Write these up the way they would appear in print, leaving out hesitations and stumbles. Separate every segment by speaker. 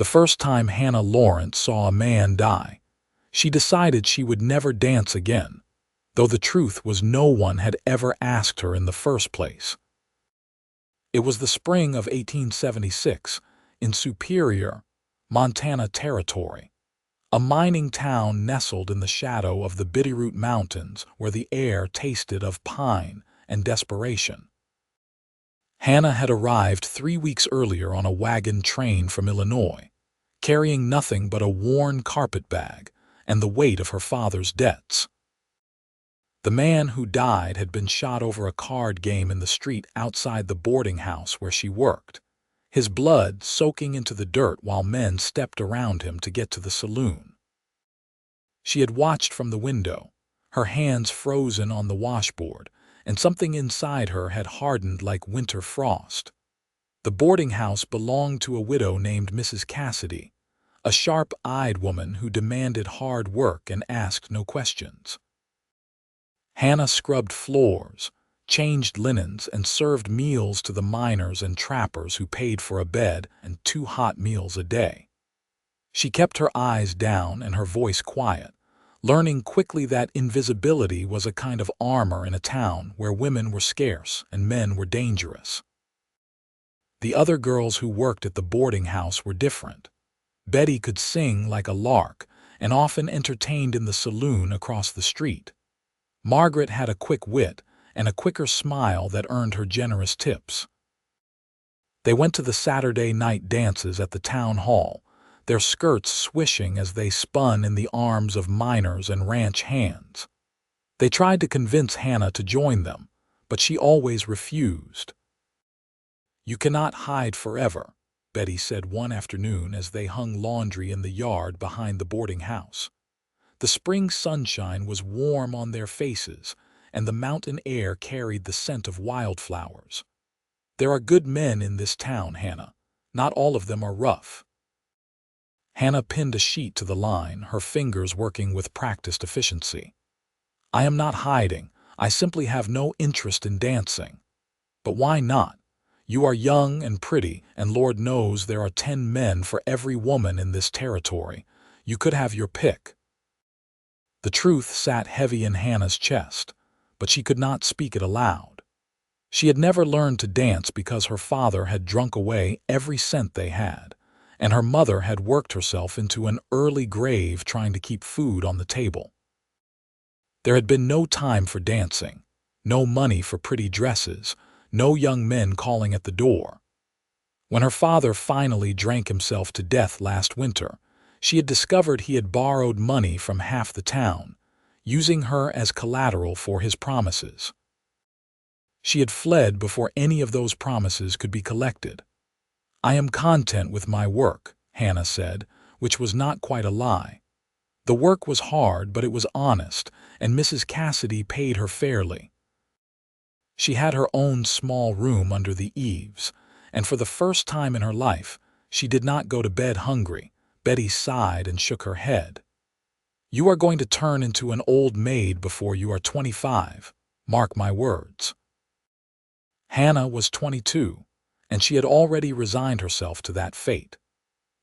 Speaker 1: The first time Hannah Laurent saw a man die, she decided she would never dance again, though the truth was no one had ever asked her in the first place. It was the spring of 1876 in Superior, Montana Territory, a mining town nestled in the shadow of the Bitterroot Mountains where the air tasted of pine and desperation. Hannah had arrived 3 weeks earlier on a wagon train from Illinois, carrying nothing but a worn carpet bag and the weight of her father's debts. The man who died had been shot over a card game in the street outside the boarding house where she worked, his blood soaking into the dirt while men stepped around him to get to the saloon. She had watched from the window, her hands frozen on the washboard, and something inside her had hardened like winter frost. The boarding house belonged to a widow named Mrs. Cassidy, a sharp-eyed woman who demanded hard work and asked no questions. Hannah scrubbed floors, changed linens, and served meals to the miners and trappers who paid for a bed and 2 hot meals a day. She kept her eyes down and her voice quiet, learning quickly that invisibility was a kind of armor in a town where women were scarce and men were dangerous. The other girls who worked at the boarding house were different. Betty could sing like a lark and often entertained in the saloon across the street. Margaret had a quick wit and a quicker smile that earned her generous tips. They went to the Saturday night dances at the town hall, their skirts swishing as they spun in the arms of miners and ranch hands. They tried to convince Hannah to join them, but she always refused. "You cannot hide forever," Betty said one afternoon as they hung laundry in the yard behind the boarding house. The spring sunshine was warm on their faces, and the mountain air carried the scent of wildflowers. "There are good men in this town, Hannah. Not all of them are rough." Hannah pinned a sheet to the line, her fingers working with practiced efficiency. "I am not hiding. I simply have no interest in dancing." "But why not? You are young and pretty, and Lord knows there are 10 men for every woman in this territory. You could have your pick." The truth sat heavy in Hannah's chest, but she could not speak it aloud. She had never learned to dance because her father had drunk away every cent they had, and her mother had worked herself into an early grave trying to keep food on the table. There had been no time for dancing, no money for pretty dresses, no young men calling at the door. When her father finally drank himself to death last winter, she had discovered he had borrowed money from half the town, using her as collateral for his promises. She had fled before any of those promises could be collected. "I am content with my work," Hannah said, which was not quite a lie. The work was hard, but it was honest, and Mrs. Cassidy paid her fairly. She had her own small room under the eaves, and for the first time in her life, she did not go to bed hungry. Betty sighed and shook her head. "You are going to turn into an old maid before you are 25. Mark my words." Hannah was 22, and she had already resigned herself to that fate.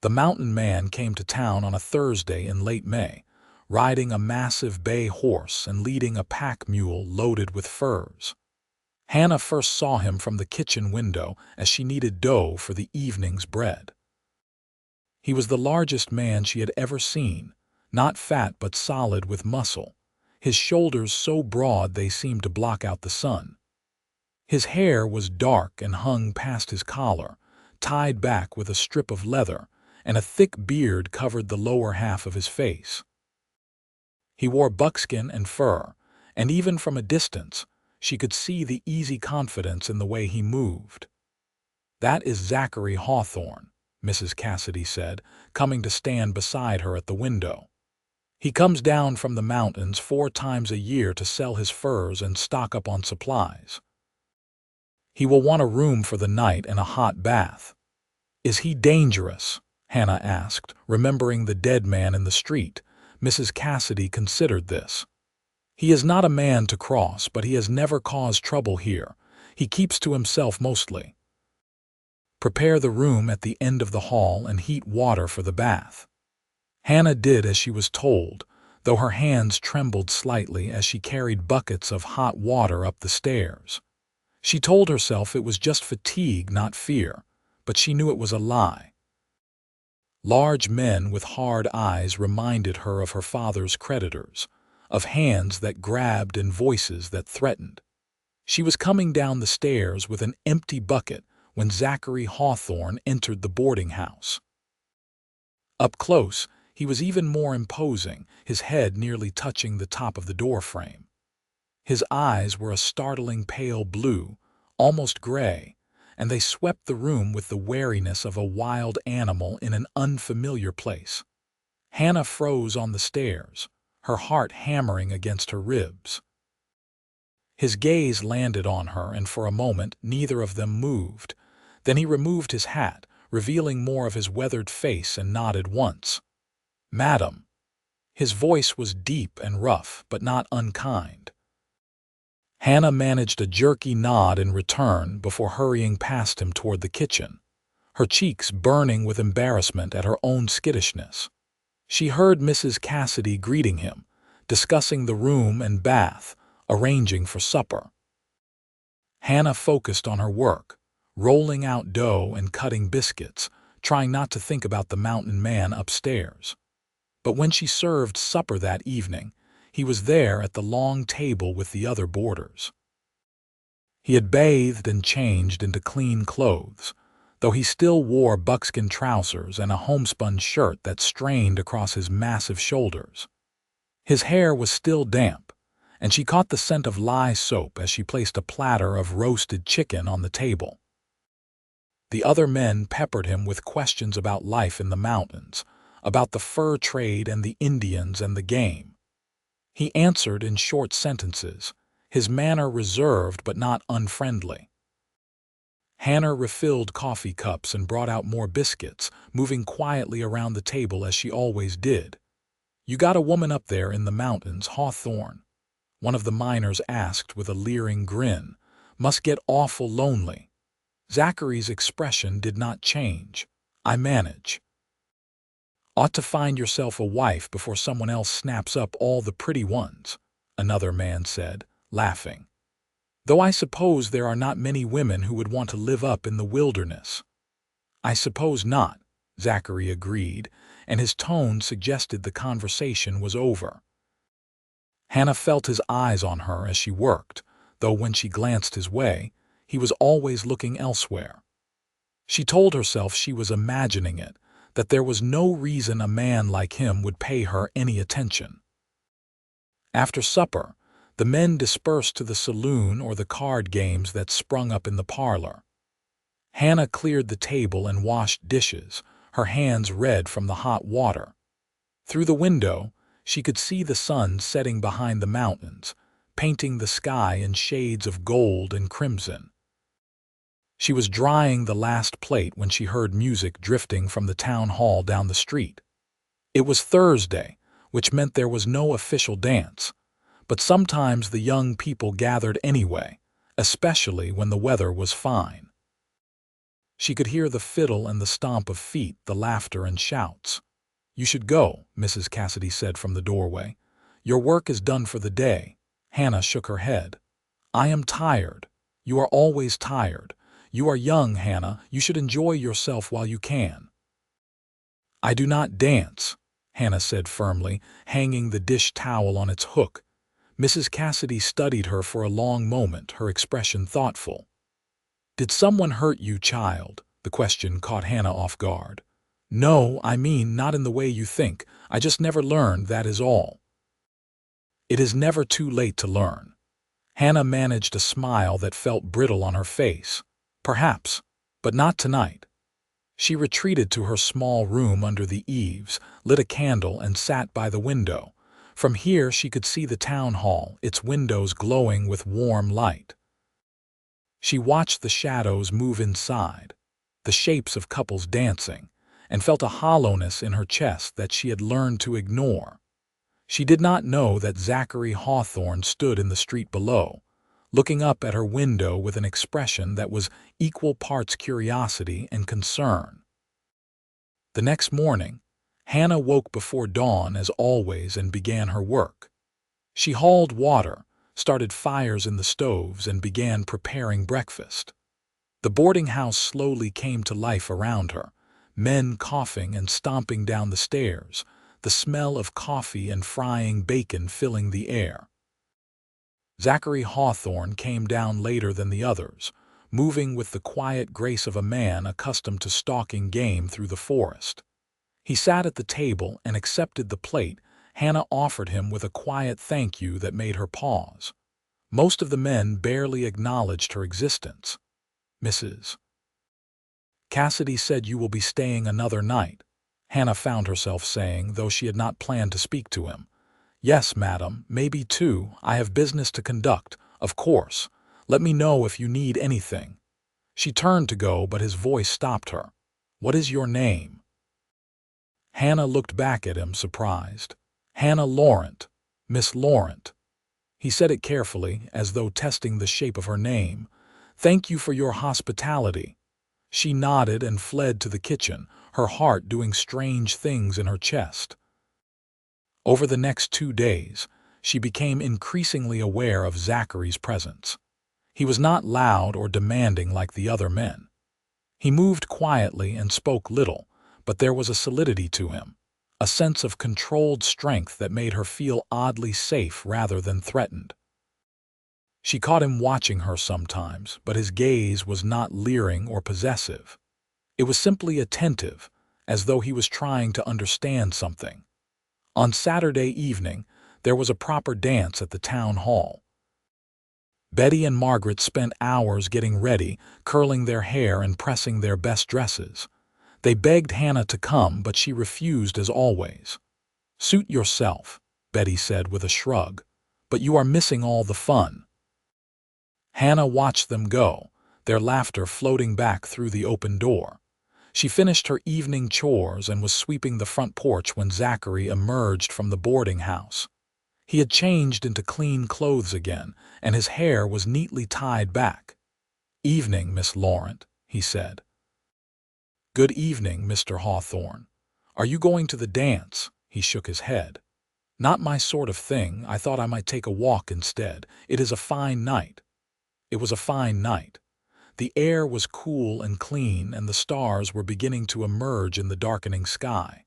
Speaker 1: The mountain man came to town on a Thursday in late May, riding a massive bay horse and leading a pack mule loaded with furs. Hannah first saw him from the kitchen window as she kneaded dough for the evening's bread. He was the largest man she had ever seen, not fat but solid with muscle, his shoulders so broad they seemed to block out the sun. His hair was dark and hung past his collar, tied back with a strip of leather, and a thick beard covered the lower half of his face. He wore buckskin and fur, and even from a distance, she could see the easy confidence in the way he moved. "That is Zachary Hawthorne," Mrs. Cassidy said, coming to stand beside her at the window. "He comes down from the mountains 4 times a year to sell his furs and stock up on supplies. He will want a room for the night and a hot bath." "Is he dangerous?" Hannah asked, remembering the dead man in the street. Mrs. Cassidy considered this. "He is not a man to cross, but he has never caused trouble here. He keeps to himself mostly." Prepare the room at the end of the hall and heat water for the bath." Hannah did as she was told, though her hands trembled slightly as she carried buckets of hot water up the stairs. She told herself it was just fatigue, not fear, but she knew it was a lie. Large men with hard eyes reminded her of her father's creditors, of hands that grabbed and voices that threatened. She was coming down the stairs with an empty bucket when Zachary Hawthorne entered the boarding house. Up close, he was even more imposing, his head nearly touching the top of the doorframe. His eyes were a startling pale blue, almost gray, and they swept the room with the wariness of a wild animal in an unfamiliar place. Hannah froze on the stairs, her heart hammering against her ribs. His gaze landed on her, and for a moment neither of them moved. Then he removed his hat, revealing more of his weathered face, and nodded once. "Madam." His voice was deep and rough, but not unkind. Hannah managed a jerky nod in return before hurrying past him toward the kitchen, her cheeks burning with embarrassment at her own skittishness. She heard Mrs. Cassidy greeting him, discussing the room and bath, arranging for supper. Hannah focused on her work, rolling out dough and cutting biscuits, trying not to think about the mountain man upstairs. But when she served supper that evening, he was there at the long table with the other boarders. He had bathed and changed into clean clothes, though he still wore buckskin trousers and a homespun shirt that strained across his massive shoulders. His hair was still damp, and she caught the scent of lye soap as she placed a platter of roasted chicken on the table. The other men peppered him with questions about life in the mountains, about the fur trade and the Indians and the game. He answered in short sentences, his manner reserved but not unfriendly. Hannah refilled coffee cups and brought out more biscuits, moving quietly around the table as she always did. "You got a woman up there in the mountains, Hawthorne?" one of the miners asked with a leering grin. "Must get awful lonely." Zachary's expression did not change. "I manage." "Ought to find yourself a wife before someone else snaps up all the pretty ones," another man said, laughing. "Though I suppose there are not many women who would want to live up in the wilderness." "I suppose not," Zachary agreed, and his tone suggested the conversation was over. Hannah felt his eyes on her as she worked, though when she glanced his way, he was always looking elsewhere. She told herself she was imagining it, that there was no reason a man like him would pay her any attention. After supper, the men dispersed to the saloon or the card games that sprung up in the parlor. Hannah cleared the table and washed dishes, her hands red from the hot water. Through the window, she could see the sun setting behind the mountains, painting the sky in shades of gold and crimson. She was drying the last plate when she heard music drifting from the town hall down the street. It was Thursday, which meant there was no official dance, but sometimes the young people gathered anyway, especially when the weather was fine. She could hear the fiddle and the stomp of feet, the laughter and shouts. "You should go," Mrs. Cassidy said from the doorway. "Your work is done for the day." Hannah shook her head. "I am tired. You are always tired. You are young, Hannah. You should enjoy yourself while you can." "I do not dance," Hannah said firmly, hanging the dish towel on its hook. Mrs. Cassidy studied her for a long moment, her expression thoughtful. "Did someone hurt you, child?" The question caught Hannah off guard. "No, I mean not in the way you think. I just never learned, that is all." "It is never too late to learn." Hannah managed a smile that felt brittle on her face. "Perhaps, but not tonight." She retreated to her small room under the eaves, lit a candle, and sat by the window. From here she could see the town hall, its windows glowing with warm light. She watched the shadows move inside, the shapes of couples dancing, and felt a hollowness in her chest that she had learned to ignore. She did not know that Zachary Hawthorne stood in the street below, looking up at her window with an expression that was equal parts curiosity and concern. The next morning, Hannah woke before dawn as always and began her work. She hauled water, started fires in the stoves, and began preparing breakfast. The boarding house slowly came to life around her, men coughing and stomping down the stairs, the smell of coffee and frying bacon filling the air. Zachary Hawthorne came down later than the others, moving with the quiet grace of a man accustomed to stalking game through the forest. He sat at the table and accepted the plate Hannah offered him with a quiet thank you that made her pause. Most of the men barely acknowledged her existence. "Mrs. Cassidy said you will be staying another night," Hannah found herself saying, though she had not planned to speak to him. "Yes, madam, maybe two. I have business to conduct, of course. Let me know if you need anything." She turned to go, but his voice stopped her. "What is your name?" Hannah looked back at him, surprised. "Hannah Laurent, Miss Laurent." He said it carefully, as though testing the shape of her name. "Thank you for your hospitality." She nodded and fled to the kitchen, her heart doing strange things in her chest. Over the next 2 days, she became increasingly aware of Zachary's presence. He was not loud or demanding like the other men. He moved quietly and spoke little, but there was a solidity to him, a sense of controlled strength that made her feel oddly safe rather than threatened. She caught him watching her sometimes, but his gaze was not leering or possessive. It was simply attentive, as though he was trying to understand something. On Saturday evening, there was a proper dance at the town hall. Betty and Margaret spent hours getting ready, curling their hair and pressing their best dresses. They begged Hannah to come, but she refused as always. "Suit yourself," Betty said with a shrug, "but you are missing all the fun." Hannah watched them go, their laughter floating back through the open door. She finished her evening chores and was sweeping the front porch when Zachary emerged from the boarding house. He had changed into clean clothes again, and his hair was neatly tied back. "Evening, Miss Laurent," he said. "Good evening, Mr. Hawthorne. Are you going to the dance?" He shook his head. "Not my sort of thing. I thought I might take a walk instead. It is a fine night." It was a fine night. The air was cool and clean, and the stars were beginning to emerge in the darkening sky.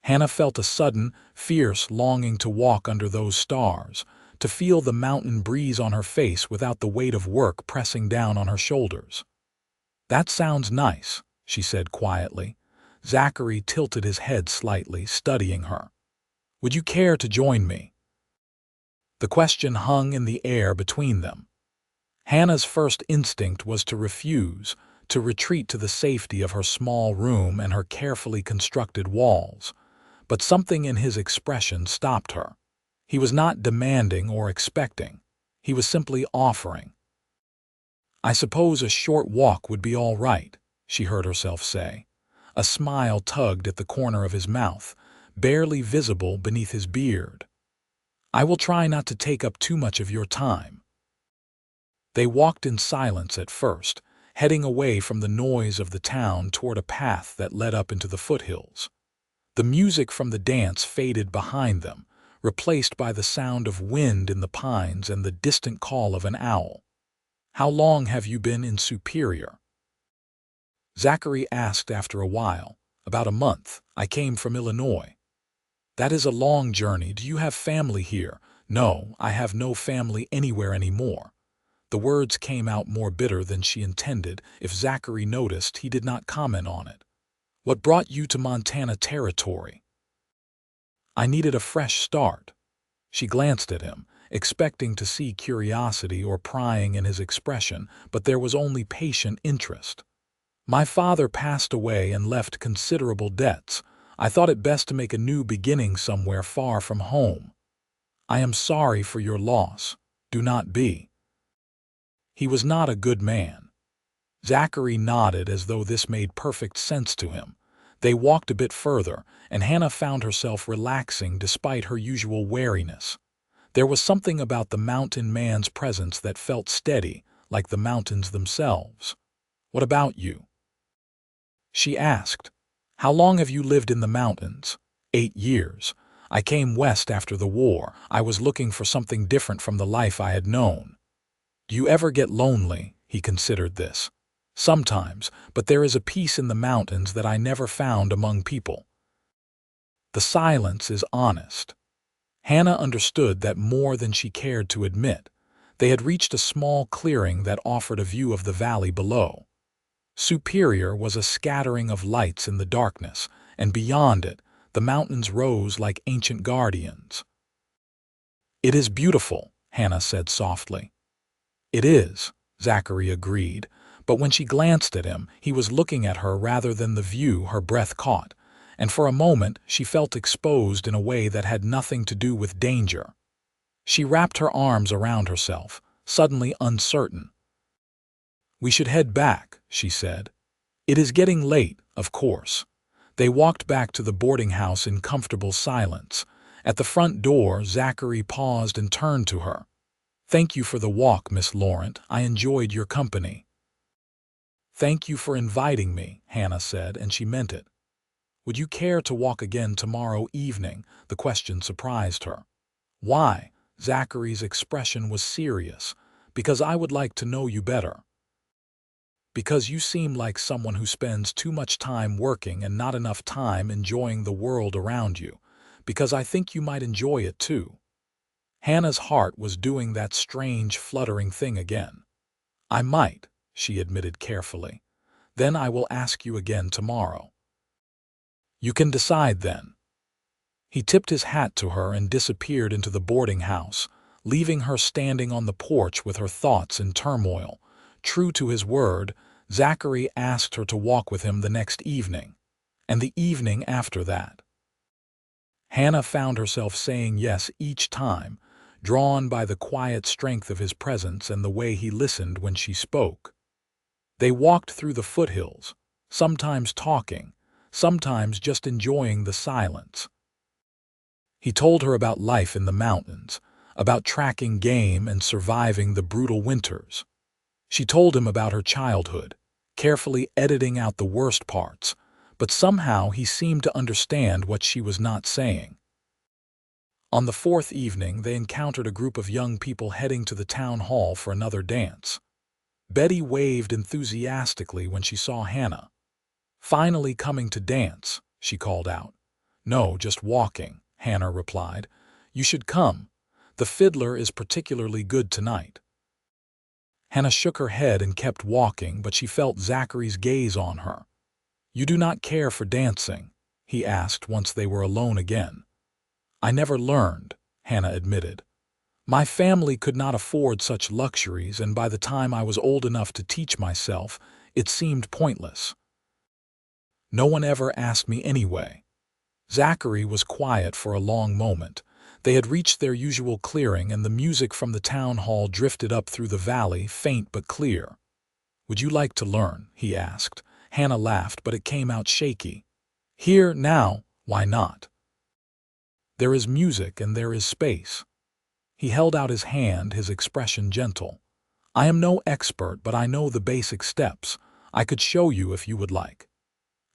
Speaker 1: Hannah felt a sudden, fierce longing to walk under those stars, to feel the mountain breeze on her face without the weight of work pressing down on her shoulders. "That sounds nice," she said quietly. Zachary tilted his head slightly, studying her. "Would you care to join me?" The question hung in the air between them. Hannah's first instinct was to refuse, to retreat to the safety of her small room and her carefully constructed walls. But something in his expression stopped her. He was not demanding or expecting. He was simply offering. "I suppose a short walk would be all right," she heard herself say. A smile tugged at the corner of his mouth, barely visible beneath his beard. "I will try not to take up too much of your time." They walked in silence at first, heading away from the noise of the town toward a path that led up into the foothills. The music from the dance faded behind them, replaced by the sound of wind in the pines and the distant call of an owl. "How long have you been in Superior?" Zachary asked after a while. "About a month. I came from Illinois." "That is a long journey. Do you have family here?" "No, I have no family anywhere anymore." The words came out more bitter than she intended. If Zachary noticed, he did not comment on it. "What brought you to Montana Territory?" "I needed a fresh start." She glanced at him, expecting to see curiosity or prying in his expression, but there was only patient interest. "My father passed away and left considerable debts. I thought it best to make a new beginning somewhere far from home." "I am sorry for your loss. Do not be." "He was not a good man." Zachary nodded as though this made perfect sense to him. They walked a bit further, and Hannah found herself relaxing despite her usual wariness. There was something about the mountain man's presence that felt steady, like the mountains themselves. "What about you?" she asked. "How long have you lived in the mountains?" "8 years. I came west after the war. I was looking for something different from the life I had known." "Do you ever get lonely?" He considered this. "Sometimes, but there is a peace in the mountains that I never found among people." The silence is honest. Hannah understood that more than she cared to admit. They had reached a small clearing that offered a view of the valley below. Superior was a scattering of lights in the darkness, and beyond it, the mountains rose like ancient guardians. "It is beautiful," Hannah said softly. "It is," Zachary agreed, but when she glanced at him, he was looking at her rather than the view her breath caught, and for a moment she felt exposed in a way that had nothing to do with danger. She wrapped her arms around herself, suddenly uncertain. "We should head back," she said. "It is getting late, of course." They walked back to the boarding house in comfortable silence. At the front door, Zachary paused and turned to her. "Thank you for the walk, Miss Laurent. I enjoyed your company." "Thank you for inviting me," Hannah said, and she meant it. "Would you care to walk again tomorrow evening?" The question surprised her. "Why?" Zachary's expression was serious. "Because I would like to know you better." "Because you seem like someone who spends too much time working and not enough time enjoying the world around you. Because I think you might enjoy it too." Hannah's heart was doing that strange, fluttering thing again. "I might," she admitted carefully. "Then I will ask you again tomorrow." "You can decide then." He tipped his hat to her and disappeared into the boarding house, leaving her standing on the porch with her thoughts in turmoil. True to his word, Zachary asked her to walk with him the next evening, and the evening after that. Hannah found herself saying yes each time, drawn by the quiet strength of his presence and the way he listened when she spoke. They walked through the foothills, sometimes talking, sometimes just enjoying the silence. He told her about life in the mountains, about tracking game and surviving the brutal winters. She told him about her childhood, carefully editing out the worst parts, but somehow he seemed to understand what she was not saying. On the fourth evening, they encountered a group of young people heading to the town hall for another dance. Betty waved enthusiastically when she saw Hannah. "Finally coming to dance," she called out. "No, just walking," Hannah replied. "You should come. The fiddler is particularly good tonight." Hannah shook her head and kept walking, but she felt Zachary's gaze on her. "You do not care for dancing?" he asked once they were alone again. "I never learned," Hannah admitted. "My family could not afford such luxuries, and by the time I was old enough to teach myself, it seemed pointless. No one ever asked me anyway." Zachary was quiet for a long moment. They had reached their usual clearing, and the music from the town hall drifted up through the valley, faint but clear. "Would you like to learn?" he asked. Hannah laughed, but it came out shaky. "Here, now, why not? There is music and there is space." He held out his hand, his expression gentle. "I am no expert, but I know the basic steps. I could show you if you would like."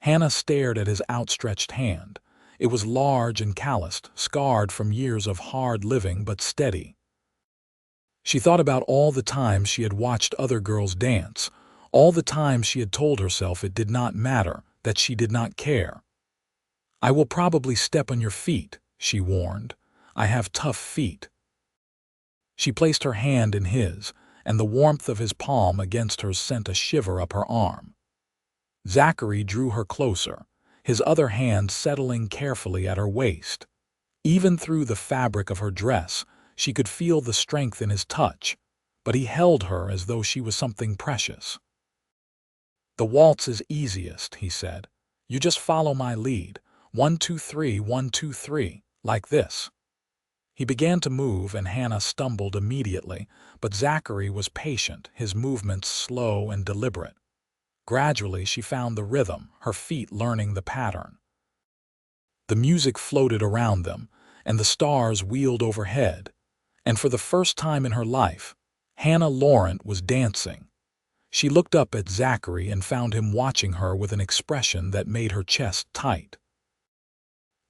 Speaker 1: Hannah stared at his outstretched hand. It was large and calloused, scarred from years of hard living, but steady. She thought about all the times she had watched other girls dance, all the times she had told herself it did not matter, that she did not care. "I will probably step on your feet," she warned. "I have tough feet." She placed her hand in his, and the warmth of his palm against hers sent a shiver up her arm. Zachary drew her closer, his other hand settling carefully at her waist. Even through the fabric of her dress, she could feel the strength in his touch, but he held her as though she was something precious. "The waltz is easiest," he said. "You just follow my lead. 1, 2, 3, 1, 2, 3, like this." He began to move, and Hannah stumbled immediately, but Zachary was patient, his movements slow and deliberate. Gradually, she found the rhythm, her feet learning the pattern. The music floated around them, and the stars wheeled overhead. And for the first time in her life, Hannah Laurent was dancing. She looked up at Zachary and found him watching her with an expression that made her chest tight.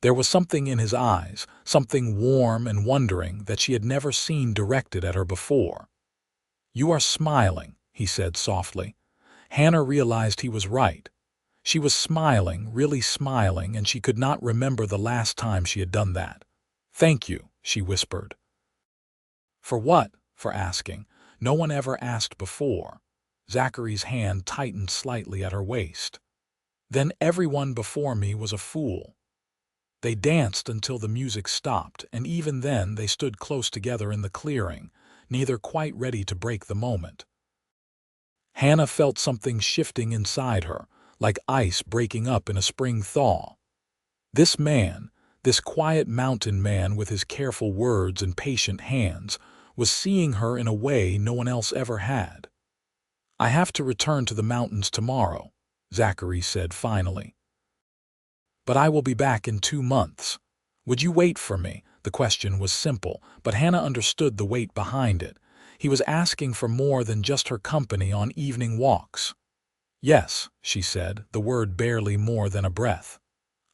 Speaker 1: There was something in his eyes, something warm and wondering that she had never seen directed at her before. "You are smiling," he said softly. Hannah realized he was right. She was smiling, really smiling, and she could not remember the last time she had done that. "Thank you," she whispered. "For what?" "For asking. No one ever asked before." Zachary's hand tightened slightly at her waist. "Then everyone before me was a fool." They danced until the music stopped, and even then they stood close together in the clearing, neither quite ready to break the moment. Hannah felt something shifting inside her, like ice breaking up in a spring thaw. This man, this quiet mountain man with his careful words and patient hands, was seeing her in a way no one else ever had. "I have to return to the mountains tomorrow," Zachary said finally. "But I will be back in 2 months. Would you wait for me?" The question was simple, but Hannah understood the weight behind it. He was asking for more than just her company on evening walks. "Yes," she said, the word barely more than a breath.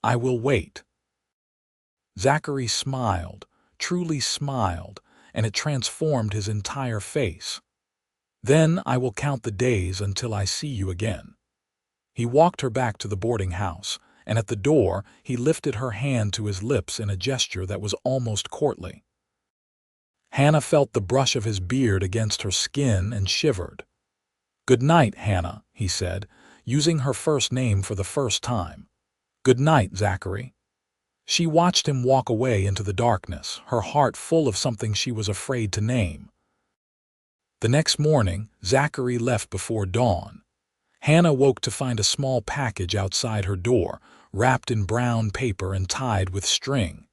Speaker 1: "I will wait." Zachary smiled, truly smiled, and it transformed his entire face. "Then I will count the days until I see you again." He walked her back to the boarding house, and at the door he lifted her hand to his lips in a gesture that was almost courtly. Hannah felt the brush of his beard against her skin and shivered. "Good night, Hannah," he said, using her first name for the first time. "Good night, Zachary." She watched him walk away into the darkness, her heart full of something she was afraid to name. The next morning, Zachary left before dawn. Hannah woke to find a small package outside her door, wrapped in brown paper and tied with string.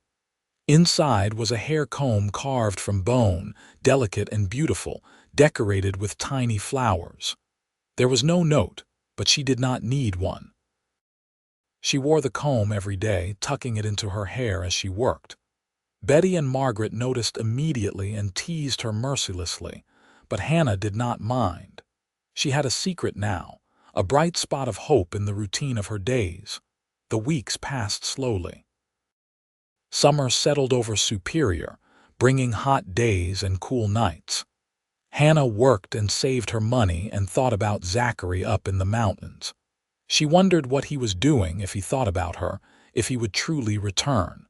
Speaker 1: Inside was a hair comb carved from bone, delicate and beautiful, decorated with tiny flowers. There was no note, but she did not need one. She wore the comb every day, tucking it into her hair as she worked. Betty and Margaret noticed immediately and teased her mercilessly, but Hannah did not mind. She had a secret now, a bright spot of hope in the routine of her days. The weeks passed slowly. Summer settled over Superior, bringing hot days and cool nights. Hannah worked and saved her money and thought about Zachary up in the mountains. She wondered what he was doing, if he thought about her, if he would truly return.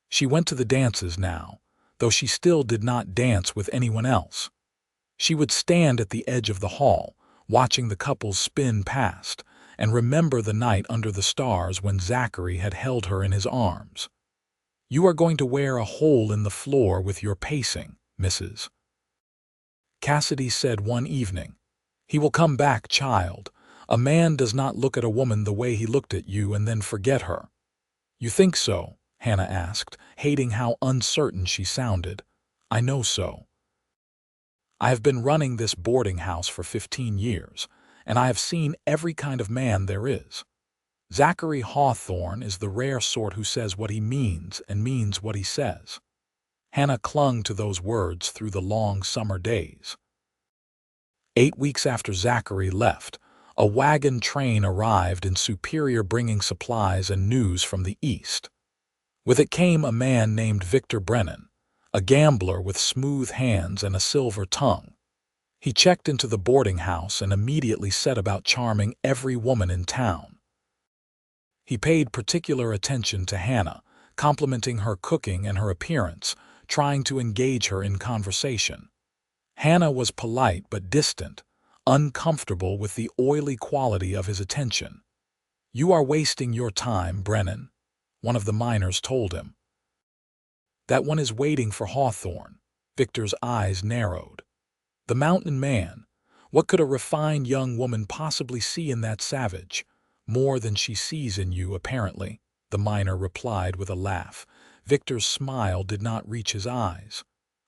Speaker 1: She went to the dances now, though she still did not dance with anyone else. She would stand at the edge of the hall, watching the couples spin past, and remember the night under the stars when Zachary had held her in his arms. "You are going to wear a hole in the floor with your pacing, Mrs. Cassidy said one evening. "He will come back, child. A man does not look at a woman the way he looked at you and then forget her." "You think so?" Hannah asked, hating how uncertain she sounded. "I know so. I have been running this boarding house for 15 years, and I have seen every kind of man there is. Zachary Hawthorne is the rare sort who says what he means and means what he says." Hannah clung to those words through the long summer days. 8 weeks after Zachary left, a wagon train arrived in Superior bringing supplies and news from the east. With it came a man named Victor Brennan, a gambler with smooth hands and a silver tongue. He checked into the boarding house and immediately set about charming every woman in town. He paid particular attention to Hannah, complimenting her cooking and her appearance, trying to engage her in conversation. Hannah was polite but distant, uncomfortable with the oily quality of his attention. "You are wasting your time, Brennan," one of the miners told him. "That one is waiting for Hawthorne." Victor's eyes narrowed. The mountain man. What could a refined young woman possibly see in that savage? "More than she sees in you, apparently," the miner replied with a laugh. Victor's smile did not reach his eyes.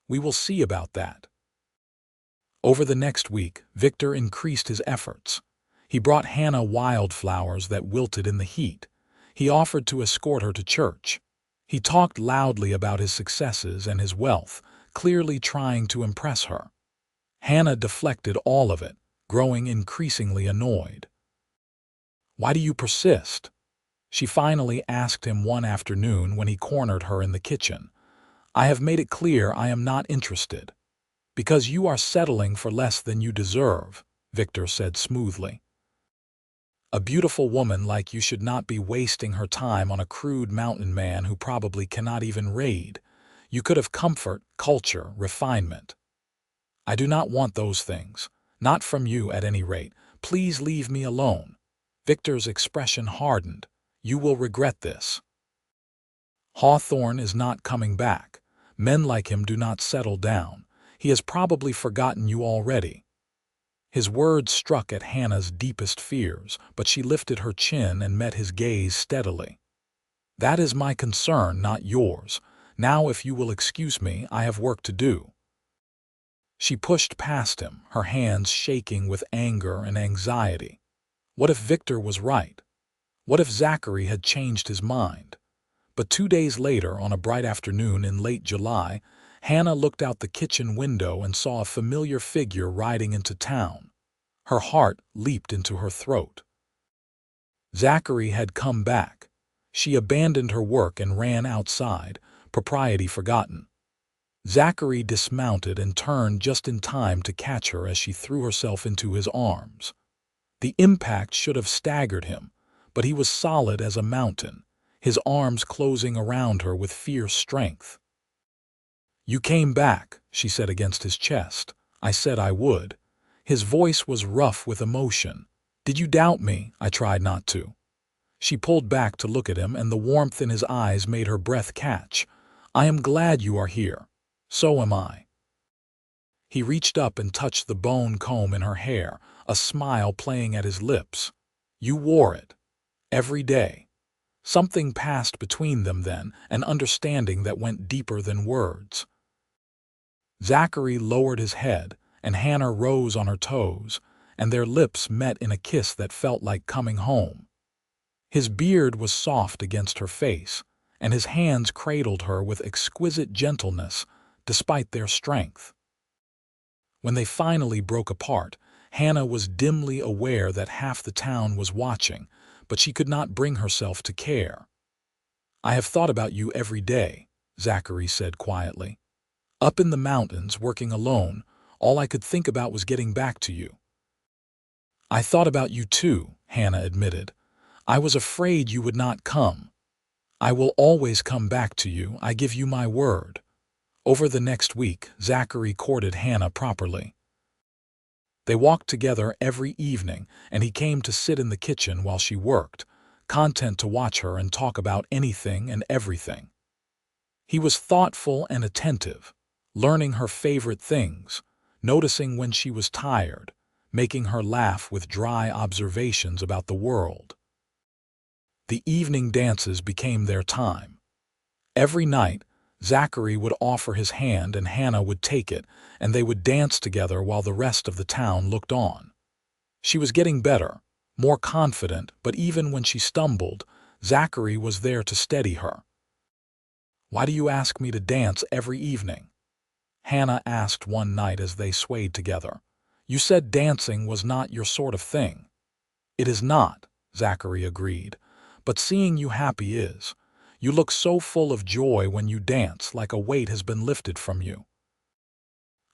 Speaker 1: "We will see about that." Over the next week, Victor increased his efforts. He brought Hannah wildflowers that wilted in the heat. He offered to escort her to church. He talked loudly about his successes and his wealth, clearly trying to impress her. Hannah deflected all of it, growing increasingly annoyed. "Why do you persist?" she finally asked him one afternoon when he cornered her in the kitchen. "I have made it clear I am not interested." "Because you are settling for less than you deserve," Victor said smoothly. "A beautiful woman like you should not be wasting her time on a crude mountain man who probably cannot even raid. You could have comfort, culture, refinement." "I do not want those things. Not from you, at any rate. Please leave me alone." Victor's expression hardened. "You will regret this." "Hawthorne is not coming back. Men like him do not settle down. He has probably forgotten you already." His words struck at Hannah's deepest fears, but she lifted her chin and met his gaze steadily. "That is my concern, not yours. Now, if you will excuse me, I have work to do." She pushed past him, her hands shaking with anger and anxiety. What if Victor was right? What if Zachary had changed his mind? But 2 days later, on a bright afternoon in late July, Hannah looked out the kitchen window and saw a familiar figure riding into town. Her heart leaped into her throat. Zachary had come back. She abandoned her work and ran outside, propriety forgotten. Zachary dismounted and turned just in time to catch her as she threw herself into his arms. The impact should have staggered him, but he was solid as a mountain, his arms closing around her with fierce strength. "You came back," she said against his chest. "I said I would." His voice was rough with emotion. "Did you doubt me?" "I tried not to." She pulled back to look at him, and the warmth in his eyes made her breath catch. "I am glad you are here. So am I." He reached up and touched the bone comb in her hair, a smile playing at his lips. "You wore it. Every day." Something passed between them then, an understanding that went deeper than words. Zachary lowered his head, and Hannah rose on her toes, and their lips met in a kiss that felt like coming home. His beard was soft against her face, and his hands cradled her with exquisite gentleness, despite their strength. When they finally broke apart, Hannah was dimly aware that half the town was watching, but she could not bring herself to care. "I have thought about you every day," Zachary said quietly. "Up in the mountains, working alone, all I could think about was getting back to you." "I thought about you too," Hannah admitted. "I was afraid you would not come. I will always come back to you, I give you my word." Over the next week, Zachary courted Hannah properly. They walked together every evening, and he came to sit in the kitchen while she worked, content to watch her and talk about anything and everything. He was thoughtful and attentive, learning her favorite things, noticing when she was tired, making her laugh with dry observations about the world. The evening dances became their time. Every night, Zachary would offer his hand and Hannah would take it, and they would dance together while the rest of the town looked on. She was getting better, more confident, but even when she stumbled, Zachary was there to steady her. "Why do you ask me to dance every evening?" Hannah asked one night as they swayed together. "You said dancing was not your sort of thing." "It is not," Zachary agreed, "but seeing you happy is. You look so full of joy when you dance, like a weight has been lifted from you."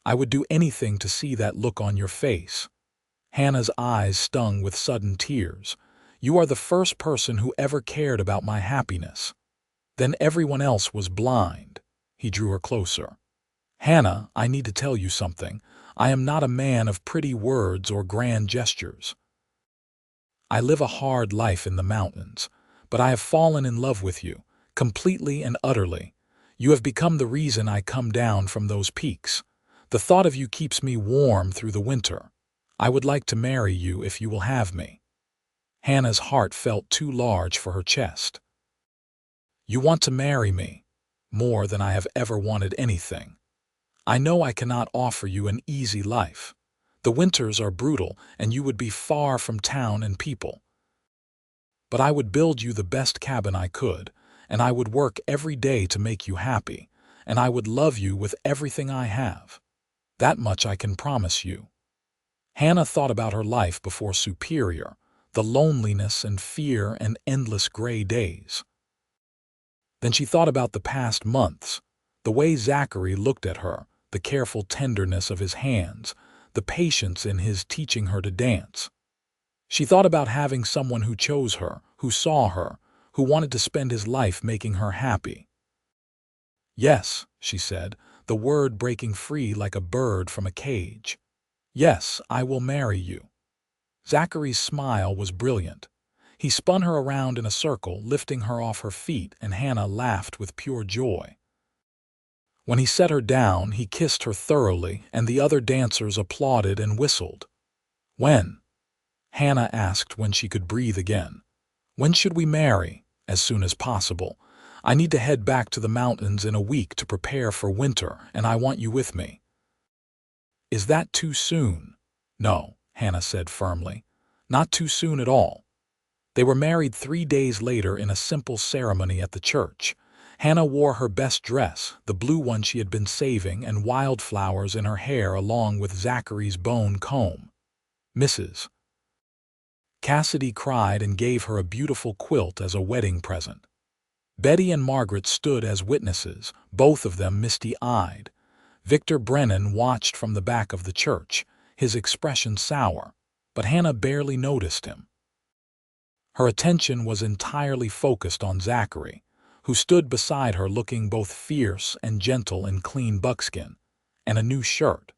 Speaker 1: "I would do anything to see that look on your face." Hannah's eyes stung with sudden tears. "You are the first person who ever cared about my happiness." Then everyone else was blind. He drew her closer. "Hannah, I need to tell you something. I am not a man of pretty words or grand gestures. I live a hard life in the mountains, but I have fallen in love with you, completely and utterly. You have become the reason I come down from those peaks. The thought of you keeps me warm through the winter. I would like to marry you if you will have me." Hannah's heart felt too large for her chest. "You want to marry me? More than I have ever wanted anything. I know I cannot offer you an easy life. The winters are brutal, and you would be far from town and people. But I would build you the best cabin I could, and I would work every day to make you happy, and I would love you with everything I have. That much I can promise you." Hannah thought about her life before Superior, the loneliness and fear and endless gray days. Then she thought about the past months, the way Zachary looked at her, the careful tenderness of his hands, the patience in his teaching her to dance. She thought about having someone who chose her, who saw her, who wanted to spend his life making her happy. "Yes," she said, the word breaking free like a bird from a cage. "Yes, I will marry you." Zachary's smile was brilliant. He spun her around in a circle, lifting her off her feet, and Hannah laughed with pure joy. When he set her down, he kissed her thoroughly, and the other dancers applauded and whistled. "When?" Hannah asked when she could breathe again. "When should we marry?" "As soon as possible. I need to head back to the mountains in a week to prepare for winter, and I want you with me." "Is that too soon?" "No," Hannah said firmly. "Not too soon at all." They were married 3 days later in a simple ceremony at the church. Hannah wore her best dress, the blue one she had been saving, and wildflowers in her hair along with Zachary's bone comb. Mrs. Cassidy cried and gave her a beautiful quilt as a wedding present. Betty and Margaret stood as witnesses, both of them misty-eyed. Victor Brennan watched from the back of the church, his expression sour, but Hannah barely noticed him. Her attention was entirely focused on Zachary, who stood beside her looking both fierce and gentle in clean buckskin and a new shirt.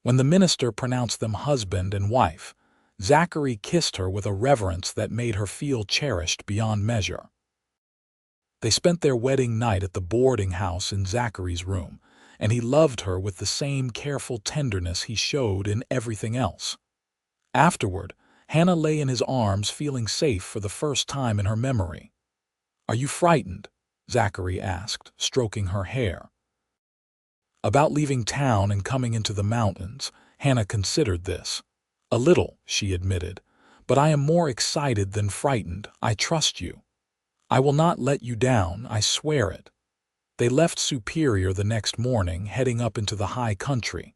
Speaker 1: When the minister pronounced them husband and wife, Zachary kissed her with a reverence that made her feel cherished beyond measure. They spent their wedding night at the boarding house in Zachary's room, and he loved her with the same careful tenderness he showed in everything else. Afterward, Hannah lay in his arms feeling safe for the first time in her memory. "Are you frightened?" Zachary asked, stroking her hair. About leaving town and coming into the mountains, Hannah considered this. "A little," she admitted, "but I am more excited than frightened. I trust you. I will not let you down, I swear it." They left Superior the next morning, heading up into the high country.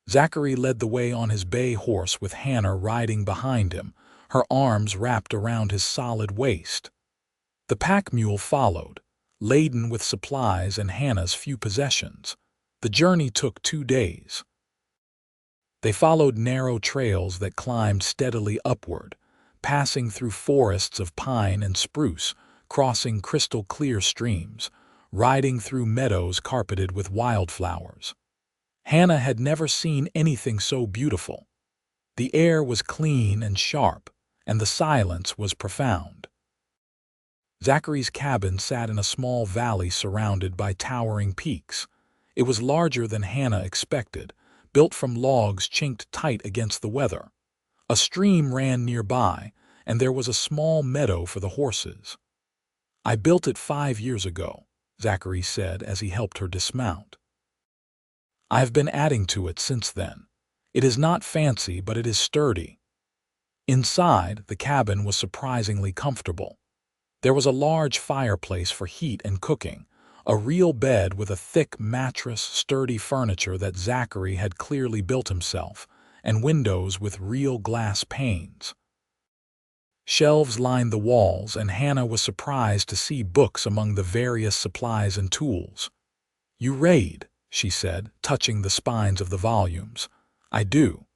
Speaker 1: Zachary led the way on his bay horse with Hannah riding behind him, her arms wrapped around his solid waist. The pack mule followed, laden with supplies and Hannah's few possessions. The journey took 2 days. They followed narrow trails that climbed steadily upward, passing through forests of pine and spruce, crossing crystal-clear streams, riding through meadows carpeted with wildflowers. Hannah had never seen anything so beautiful. The air was clean and sharp, and the silence was profound. Zachary's cabin sat in a small valley surrounded by towering peaks. It was larger than Hannah expected, built from logs chinked tight against the weather. A stream ran nearby, and there was a small meadow for the horses. "I built it 5 years ago," Zachary said as he helped her dismount. "I have been adding to it since then. It is not fancy, but it is sturdy." Inside, the cabin was surprisingly comfortable. There was a large fireplace for heat and cooking, a real bed with a thick mattress, sturdy furniture that Zachary had clearly built himself, and windows with real glass panes. Shelves lined the walls, and Hannah was surprised to see books among the various supplies and tools. "You read," she said, touching the spines of the volumes. "I do.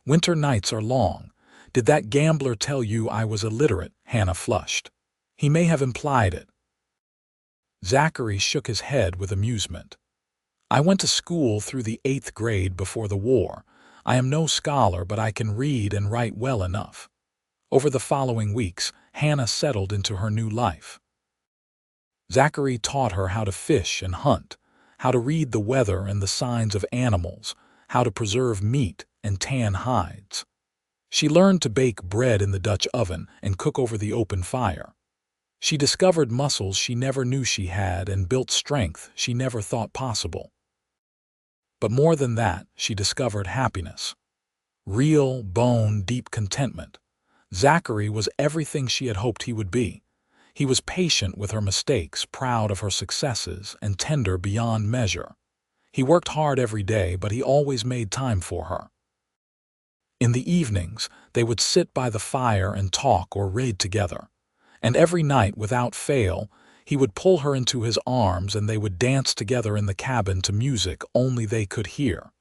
Speaker 1: Winter nights are long. Did that gambler tell you I was illiterate?" Hannah flushed. "He may have implied it." Zachary shook his head with amusement. "I went to school through the 8th grade before the war. I am no scholar, but I can read and write well enough." Over the following weeks, Hannah settled into her new life. Zachary taught her how to fish and hunt, how to read the weather and the signs of animals, how to preserve meat and tan hides. She learned to bake bread in the Dutch oven and cook over the open fire. She discovered muscles she never knew she had and built strength she never thought possible. But more than that, she discovered happiness. Real, bone-deep contentment. Zachary was everything she had hoped he would be. He was patient with her mistakes, proud of her successes, and tender beyond measure. He worked hard every day, but he always made time for her. In the evenings, they would sit by the fire and talk or read together. And every night, without fail, he would pull her into his arms and they would dance together in the cabin to music only they could hear.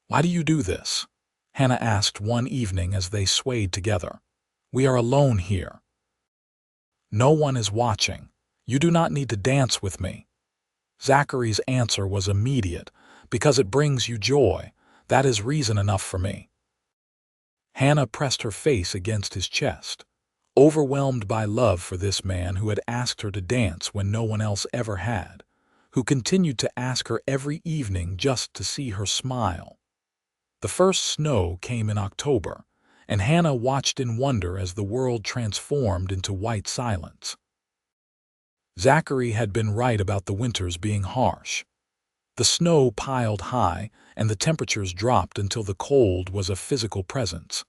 Speaker 1: "Why do you do this?" Hannah asked one evening as they swayed together. "We are alone here. No one is watching. You do not need to dance with me." Zachary's answer was immediate. "Because it brings you joy. That is reason enough for me." Hannah pressed her face against his chest, overwhelmed by love for this man who had asked her to dance when no one else ever had, who continued to ask her every evening just to see her smile. The first snow came in October, and Hannah watched in wonder as the world transformed into white silence. Zachary had been right about the winters being harsh. The snow piled high, and the temperatures dropped until the cold was a physical presence.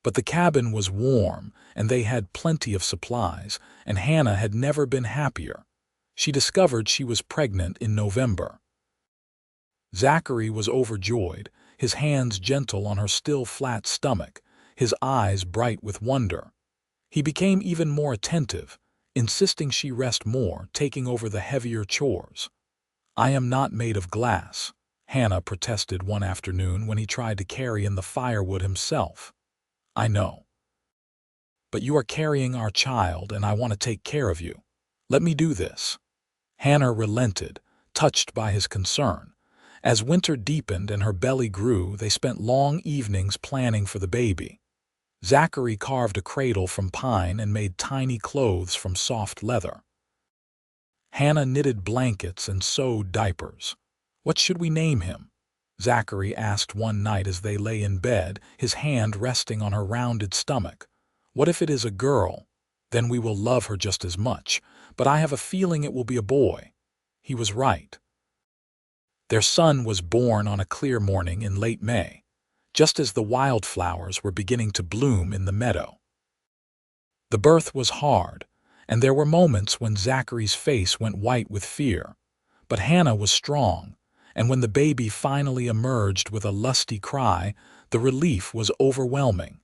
Speaker 1: But the cabin was warm, and they had plenty of supplies, and Hannah had never been happier. She discovered she was pregnant in November. Zachary was overjoyed, his hands gentle on her still flat stomach, his eyes bright with wonder. He became even more attentive, insisting she rest more, taking over the heavier chores. "I am not made of glass," Hannah protested one afternoon when he tried to carry in the firewood himself. "I know. But you are carrying our child, and I want to take care of you. Let me do this." Hannah relented, touched by his concern. As winter deepened and her belly grew, they spent long evenings planning for the baby. Zachary carved a cradle from pine and made tiny clothes from soft leather. Hannah knitted blankets and sewed diapers. "What should we name him?" Zachary asked one night as they lay in bed, his hand resting on her rounded stomach. "What if it is a girl? Then we will love her just as much, but I have a feeling it will be a boy." He was right. Their son was born on a clear morning in late May, just as the wildflowers were beginning to bloom in the meadow. The birth was hard, and there were moments when Zachary's face went white with fear. But Hannah was strong, and when the baby finally emerged with a lusty cry, the relief was overwhelming.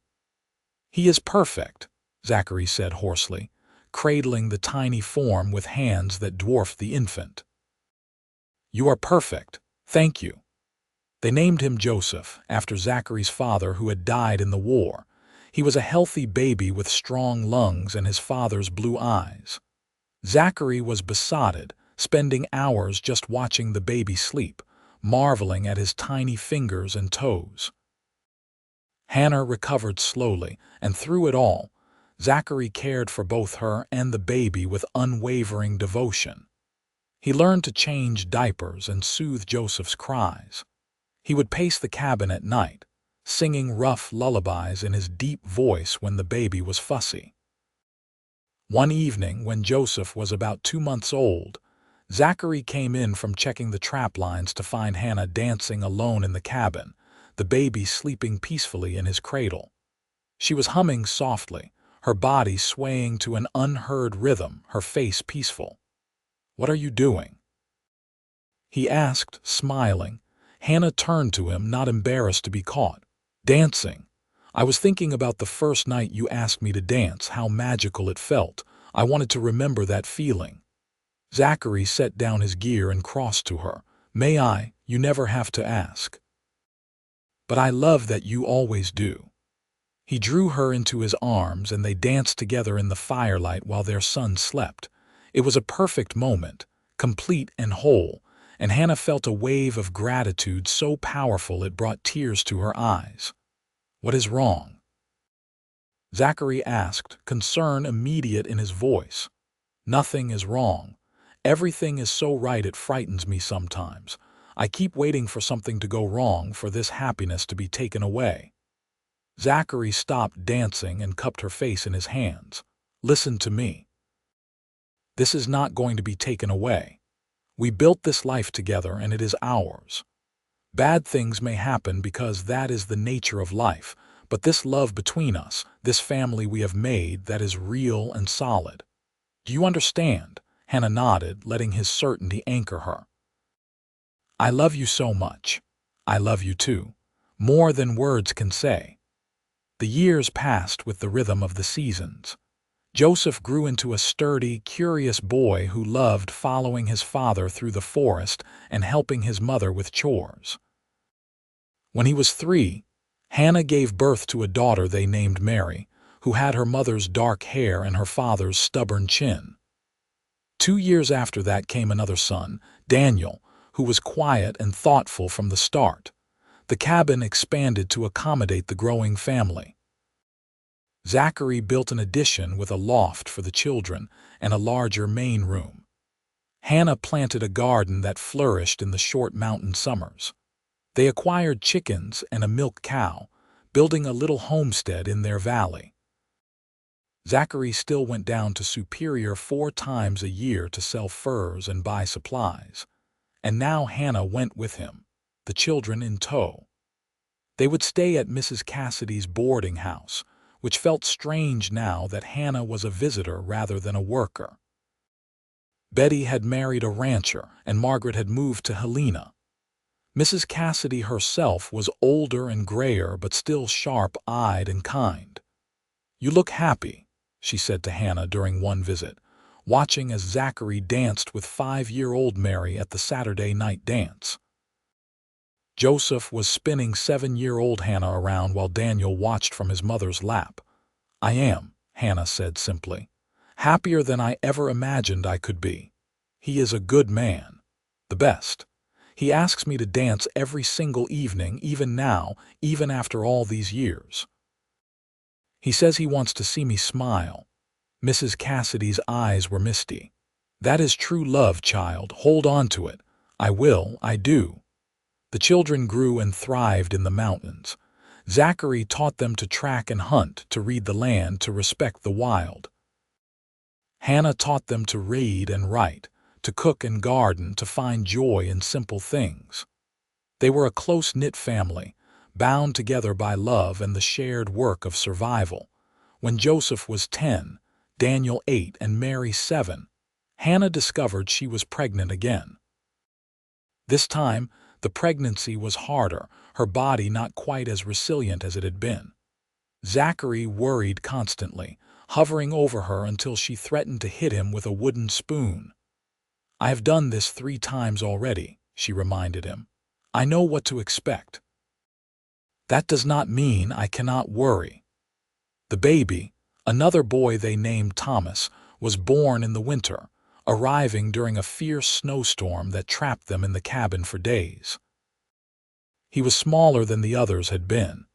Speaker 1: "He is perfect," Zachary said hoarsely, cradling the tiny form with hands that dwarfed the infant. "You are perfect. Thank you." They named him Joseph, after Zachary's father who had died in the war. He was a healthy baby with strong lungs and his father's blue eyes. Zachary was besotted, spending hours just watching the baby sleep, marveling at his tiny fingers and toes. Hannah recovered slowly, and through it all, Zachary cared for both her and the baby with unwavering devotion. He learned to change diapers and soothe Joseph's cries. He would pace the cabin at night, singing rough lullabies in his deep voice when the baby was fussy. One evening, when Joseph was about 2 months old, Zachary came in from checking the trap lines to find Hannah dancing alone in the cabin, the baby sleeping peacefully in his cradle. She was humming softly, her body swaying to an unheard rhythm, her face peaceful. "What are you doing?" he asked, smiling. Hannah turned to him, not embarrassed to be caught. "Dancing. I was thinking about the first night you asked me to dance, how magical it felt. I wanted to remember that feeling." Zachary set down his gear and crossed to her. "May I? You never have to ask." "But I love that you always do." He drew her into his arms and they danced together in the firelight while their son slept. It was a perfect moment, complete and whole, and Hannah felt a wave of gratitude so powerful it brought tears to her eyes. "What is wrong?" Zachary asked, concern immediate in his voice. "Nothing is wrong. Everything is so right it frightens me sometimes. I keep waiting for something to go wrong, for this happiness to be taken away." Zachary stopped dancing and cupped her face in his hands. "Listen to me. This is not going to be taken away. We built this life together and it is ours. Bad things may happen because that is the nature of life, but this love between us, this family we have made, that is real and solid. Do you understand? Hannah nodded, letting his certainty anchor her. I love you so much. I love you too. More than words can say. The years passed with the rhythm of the seasons. Joseph grew into a sturdy, curious boy who loved following his father through the forest and helping his mother with chores. When he was 3, Hannah gave birth to a daughter they named Mary, who had her mother's dark hair and her father's stubborn chin. 2 years after that came another son, Daniel, who was quiet and thoughtful from the start. The cabin expanded to accommodate the growing family. Zachary built an addition with a loft for the children and a larger main room. Hannah planted a garden that flourished in the short mountain summers. They acquired chickens and a milk cow, building a little homestead in their valley. Zachary still went down to Superior 4 times a year to sell furs and buy supplies. And now Hannah went with him, the children in tow. They would stay at Mrs. Cassidy's boarding house, which felt strange now that Hannah was a visitor rather than a worker. Betty had married a rancher, and Margaret had moved to Helena. Mrs. Cassidy herself was older and grayer but still sharp-eyed and kind. "You look happy," she said to Hannah during one visit, watching as Zachary danced with 5-year-old Mary at the Saturday night dance. Joseph was spinning 7-year-old Hannah around while Daniel watched from his mother's lap. "I am," Hannah said simply, "happier than I ever imagined I could be. He is a good man. The best. He asks me to dance every single evening, even now, even after all these years. He says he wants to see me smile." Mrs. Cassidy's eyes were misty. "That is true love, child. Hold on to it. I will, I do." The children grew and thrived in the mountains. Zachary taught them to track and hunt, to read the land, to respect the wild. Hannah taught them to read and write, to cook and garden, to find joy in simple things. They were a close-knit family, bound together by love and the shared work of survival. When Joseph was 10, Daniel 8, and Mary 7, Hannah discovered she was pregnant again. This time, the pregnancy was harder, her body not quite as resilient as it had been. Zachary worried constantly, hovering over her until she threatened to hit him with a wooden spoon. "I have done this 3 times already," she reminded him. "I know what to expect." "That does not mean I cannot worry." The baby, another boy they named Thomas, was born in the winter, arriving during a fierce snowstorm that trapped them in the cabin for days. He was smaller than the others had been,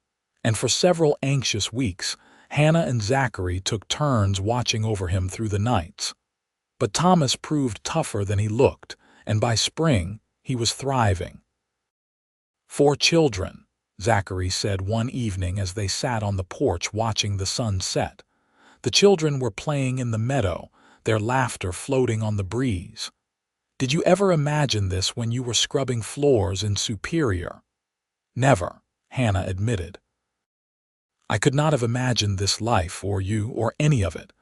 Speaker 1: and for several anxious weeks, Hannah and Zachary took turns watching over him through the nights. But Thomas proved tougher than he looked, and by spring, he was thriving. "4 children," Zachary said one evening as they sat on the porch watching the sun set. The children were playing in the meadow, their laughter floating on the breeze. "Did you ever imagine this when you were scrubbing floors in Superior?" "Never," Hannah admitted. "I could not have imagined this life, or you, or any of it.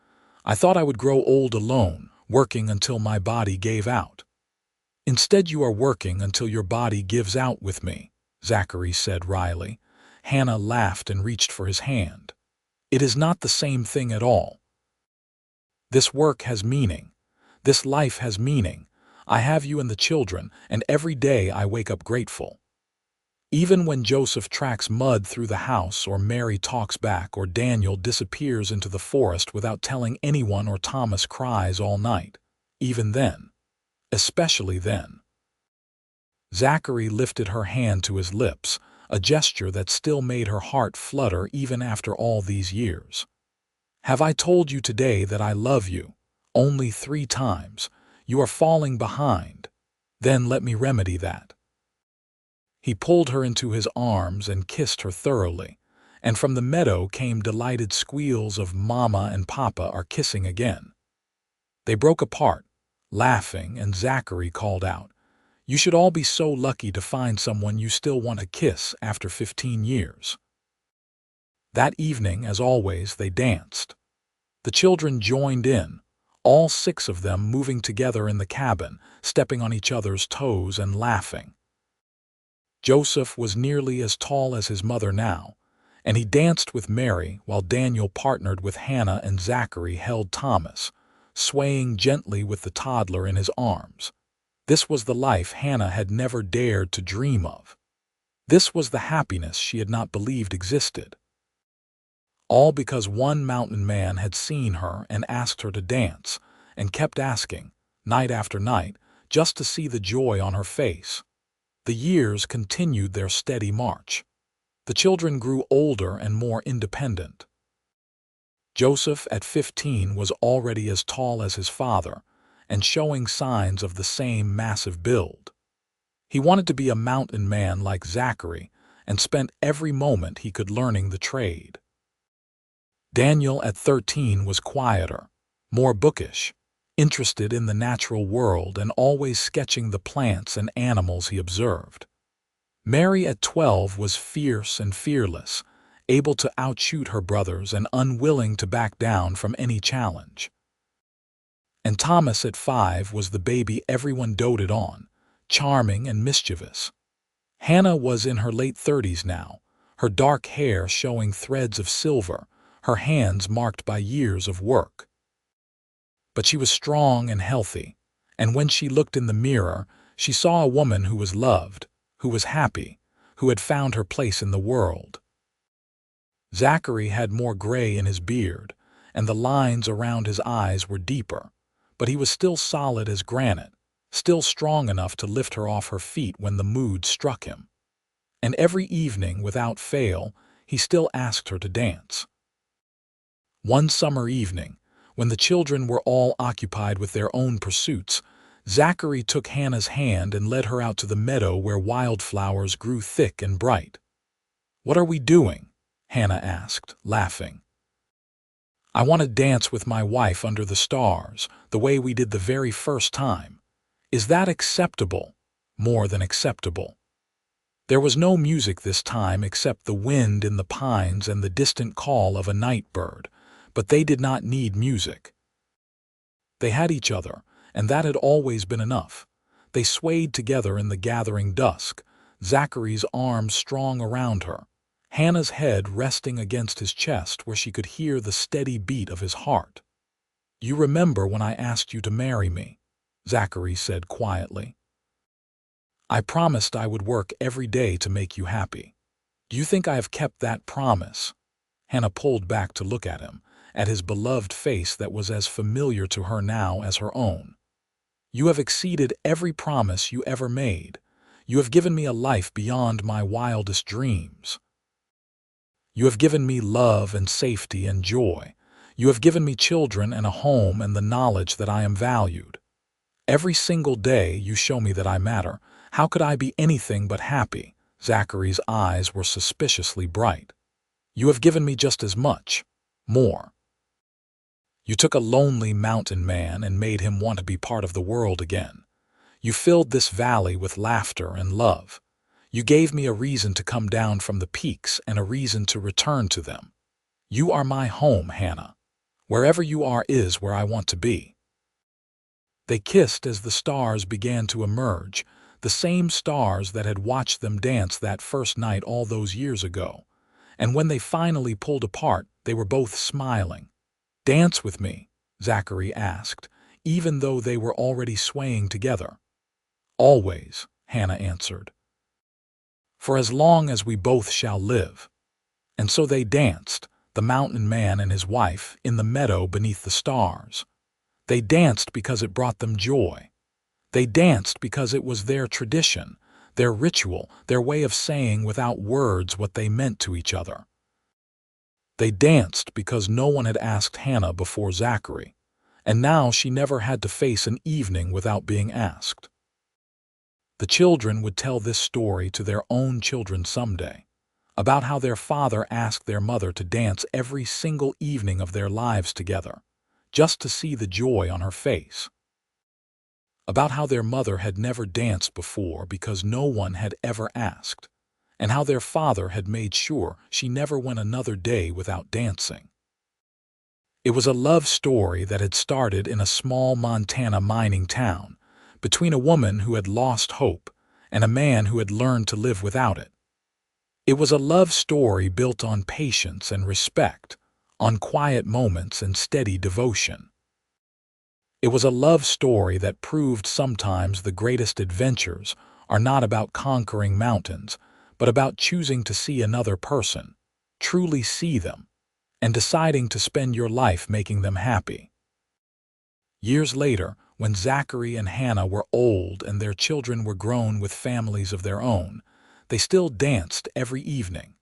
Speaker 1: I thought I would grow old alone, working until my body gave out." "Instead you are working until your body gives out with me," Zachary said wryly. Hannah laughed and reached for his hand. "It is not the same thing at all. This work has meaning. This life has meaning. I have you and the children, and every day I wake up grateful. Even when Joseph tracks mud through the house, or Mary talks back, or Daniel disappears into the forest without telling anyone, or Thomas cries all night. Even then. Especially then." Zachary lifted her hand to his lips, a gesture that still made her heart flutter even after all these years. "Have I told you today that I love you? Only 3 times. You are falling behind. Then let me remedy that." He pulled her into his arms and kissed her thoroughly, and from the meadow came delighted squeals of "Mama and Papa are kissing again." They broke apart, laughing, and Zachary called out, "You should all be so lucky to find someone you still want to kiss after 15 years. That evening, as always, they danced. The children joined in, all 6 of them moving together in the cabin, stepping on each other's toes and laughing. Joseph was nearly as tall as his mother now, and he danced with Mary while Daniel partnered with Hannah and Zachary held Thomas, swaying gently with the toddler in his arms. This was the life Hannah had never dared to dream of. This was the happiness she had not believed existed. All because one mountain man had seen her and asked her to dance, and kept asking, night after night, just to see the joy on her face. The years continued their steady march. The children grew older and more independent. Joseph, at 15, was already as tall as his father, and showing signs of the same massive build. He wanted to be a mountain man like Zachary, and spent every moment he could learning the trade. Daniel, at 13, was quieter, more bookish, interested in the natural world and always sketching the plants and animals he observed. Mary, at 12, was fierce and fearless, able to outshoot her brothers and unwilling to back down from any challenge. And Thomas, at 5, was the baby everyone doted on, charming and mischievous. Hannah was in her late 30s now, her dark hair showing threads of silver, her hands marked by years of work. But she was strong and healthy, and when she looked in the mirror, she saw a woman who was loved, who was happy, who had found her place in the world. Zachary had more gray in his beard, and the lines around his eyes were deeper, but he was still solid as granite, still strong enough to lift her off her feet when the mood struck him. And every evening, without fail, he still asked her to dance. One summer evening, when the children were all occupied with their own pursuits, Zachary took Hannah's hand and led her out to the meadow where wildflowers grew thick and bright. "What are we doing?" Hannah asked, laughing. "I want to dance with my wife under the stars, the way we did the very first time. Is that acceptable?" "More than acceptable." There was no music this time except the wind in the pines and the distant call of a night bird, but they did not need music. They had each other, and that had always been enough. They swayed together in the gathering dusk, Zachary's arms strong around her, Hannah's head resting against his chest where she could hear the steady beat of his heart. "You remember when I asked you to marry me?" Zachary said quietly. "I promised I would work every day to make you happy. Do you think I have kept that promise?" Hannah pulled back to look at him, at his beloved face that was as familiar to her now as her own. "You have exceeded every promise you ever made. You have given me a life beyond my wildest dreams. You have given me love and safety and joy. You have given me children and a home and the knowledge that I am valued. Every single day you show me that I matter. How could I be anything but happy?" Zachary's eyes were suspiciously bright. "You have given me just as much, more. You took a lonely mountain man and made him want to be part of the world again. You filled this valley with laughter and love. You gave me a reason to come down from the peaks and a reason to return to them. You are my home, Hannah. Wherever you are is where I want to be." They kissed as the stars began to emerge, the same stars that had watched them dance that first night all those years ago. And when they finally pulled apart, they were both smiling. "Dance with me?" Zachary asked, even though they were already swaying together. "Always," Hannah answered. "For as long as we both shall live." And so they danced, the mountain man and his wife, in the meadow beneath the stars. They danced because it brought them joy. They danced because it was their tradition, their ritual, their way of saying without words what they meant to each other. They danced because no one had asked Hannah before Zachary, and now she never had to face an evening without being asked. The children would tell this story to their own children someday, about how their father asked their mother to dance every single evening of their lives together, just to see the joy on her face. About how their mother had never danced before because no one had ever asked, and how their father had made sure she never went another day without dancing. It was a love story that had started in a small Montana mining town, between a woman who had lost hope and a man who had learned to live without it. It was a love story built on patience and respect, on quiet moments and steady devotion. It was a love story that proved sometimes the greatest adventures are not about conquering mountains, but about choosing to see another person, truly see them, and deciding to spend your life making them happy. Years later, when Zachary and Hannah were old and their children were grown with families of their own, they still danced every evening.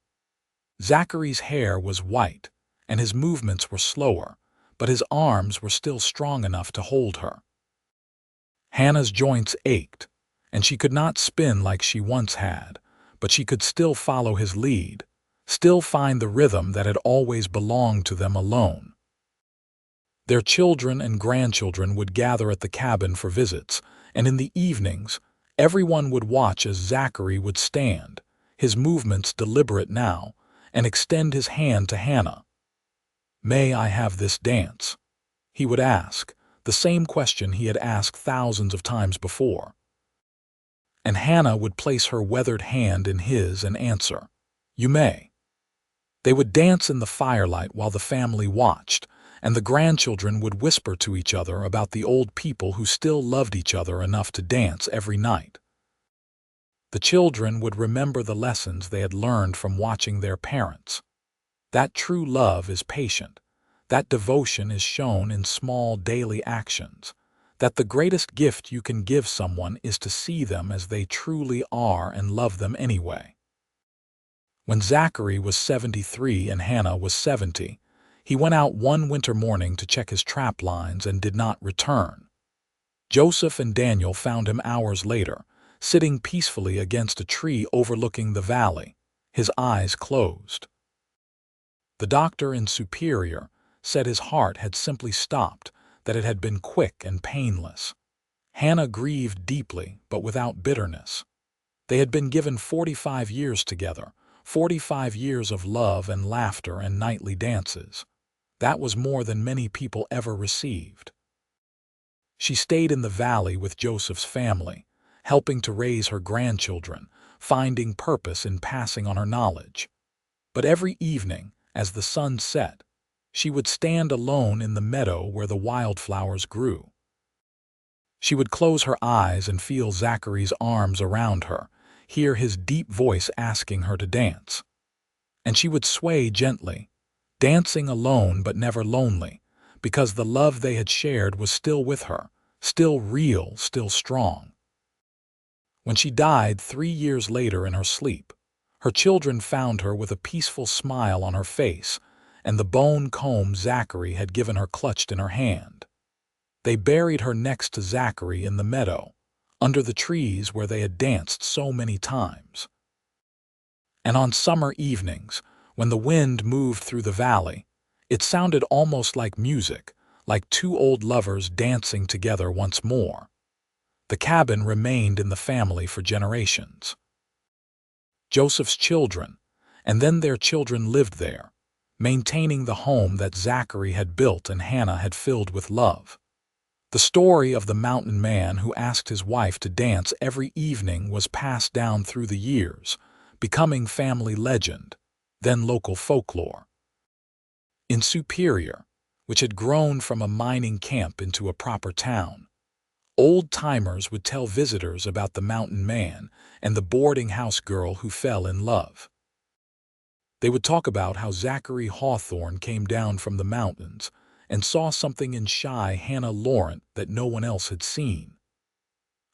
Speaker 1: Zachary's hair was white, and his movements were slower, but his arms were still strong enough to hold her. Hannah's joints ached, and she could not spin like she once had, but she could still follow his lead, still find the rhythm that had always belonged to them alone. Their children and grandchildren would gather at the cabin for visits, and in the evenings, everyone would watch as Zachary would stand, his movements deliberate now, and extend his hand to Hannah. "May I have this dance?" he would ask, the same question he had asked thousands of times before. And Hannah would place her weathered hand in his and answer, "You may." They would dance in the firelight while the family watched, and the grandchildren would whisper to each other about the old people who still loved each other enough to dance every night. The children would remember the lessons they had learned from watching their parents. That true love is patient, that devotion is shown in small daily actions, that the greatest gift you can give someone is to see them as they truly are and love them anyway. When Zachary was 73 and Hannah was 70, he went out one winter morning to check his trap lines and did not return. Joseph and Daniel found him hours later, sitting peacefully against a tree overlooking the valley, his eyes closed. The doctor in Superior said his heart had simply stopped, that it had been quick and painless. Hannah grieved deeply, but without bitterness. They had been given 45 years together, 45 years of love and laughter and nightly dances. That was more than many people ever received. She stayed in the valley with Joseph's family, helping to raise her grandchildren, finding purpose in passing on her knowledge. But every evening, as the sun set, she would stand alone in the meadow where the wildflowers grew. She would close her eyes and feel Zachary's arms around her, hear his deep voice asking her to dance. And she would sway gently, dancing alone but never lonely, because the love they had shared was still with her, still real, still strong. When she died 3 years later in her sleep, her children found her with a peaceful smile on her face, and the bone comb Zachary had given her clutched in her hand. They buried her next to Zachary in the meadow, under the trees where they had danced so many times. And on summer evenings, when the wind moved through the valley, it sounded almost like music, like two old lovers dancing together once more. The cabin remained in the family for generations. Joseph's children, and then their children lived there, maintaining the home that Zachary had built and Hannah had filled with love. The story of the mountain man who asked his wife to dance every evening was passed down through the years, becoming family legend, then local folklore. In Superior, which had grown from a mining camp into a proper town, old-timers would tell visitors about the mountain man and the boarding house girl who fell in love. They would talk about how Zachary Hawthorne came down from the mountains and saw something in shy Hannah Laurent that no one else had seen.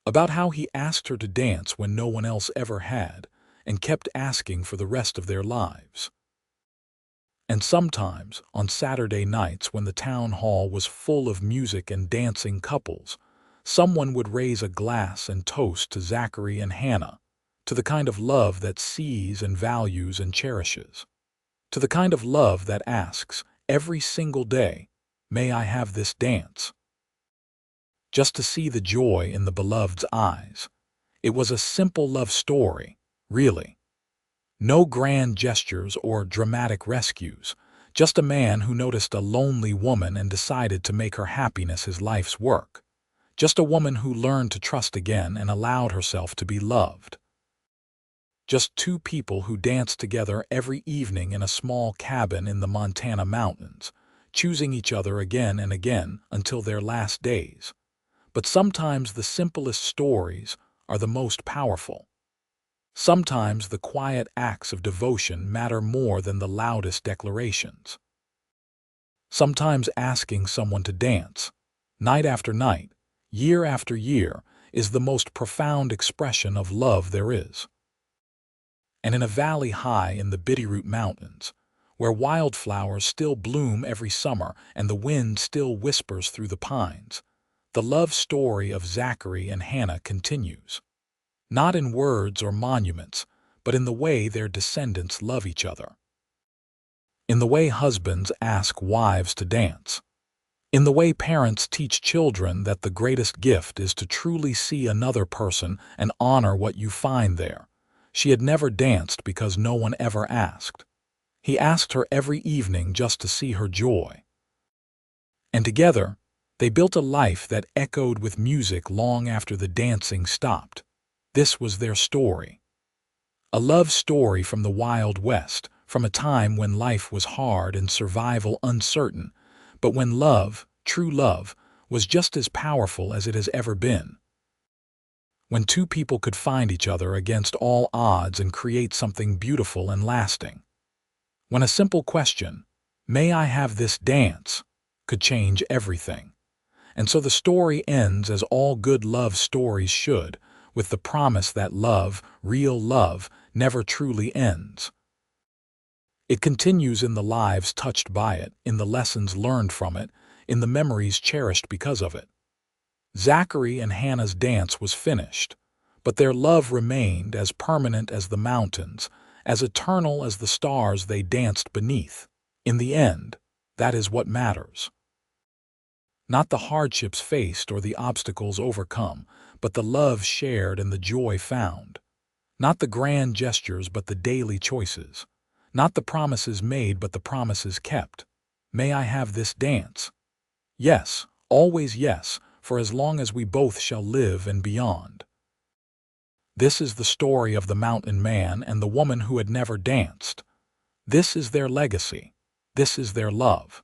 Speaker 1: About how he asked her to dance when no one else ever had, and kept asking for the rest of their lives. And sometimes, on Saturday nights when the town hall was full of music and dancing couples, someone would raise a glass and toast to Zachary and Hannah, to the kind of love that sees and values and cherishes, to the kind of love that asks, every single day, "May I have this dance?" Just to see the joy in the beloved's eyes. It was a simple love story, really. No grand gestures or dramatic rescues, Just a man who noticed a lonely woman and decided to make her happiness his life's work. Just a woman who learned to trust again and allowed herself to be loved. Just two people who danced together every evening in a small cabin in the Montana mountains, choosing each other again and again until their last days. But sometimes the simplest stories are the most powerful. Sometimes the quiet acts of devotion matter more than the loudest declarations. Sometimes asking someone to dance, night after night, year after year, is the most profound expression of love there is. And in a valley high in the Bitterroot Mountains, where wildflowers still bloom every summer and the wind still whispers through the pines, the love story of Zachary and Hannah continues. Not in words or monuments, but in the way their descendants love each other. In the way husbands ask wives to dance. In the way parents teach children that the greatest gift is to truly see another person and honor what you find there. She had never danced because no one ever asked. He asked her every evening just to see her joy. And together, they built a life that echoed with music long after the dancing stopped. This was their story. A love story from the Wild West, from a time when life was hard and survival uncertain, but when love, true love, was just as powerful as it has ever been. When two people could find each other against all odds and create something beautiful and lasting. When a simple question, "May I have this dance?" could change everything. And so the story ends as all good love stories should, with the promise that love, real love, never truly ends. It continues in the lives touched by it, in the lessons learned from it, in the memories cherished because of it. Zachary and Hannah's dance was finished, but their love remained as permanent as the mountains, as eternal as the stars they danced beneath. In the end, that is what matters. Not the hardships faced or the obstacles overcome, but the love shared and the joy found. Not the grand gestures, but the daily choices. Not the promises made, but the promises kept. May I have this dance? Yes, always yes, for as long as we both shall live and beyond. This is the story of the mountain man and the woman who had never danced. This is their legacy. This is their love.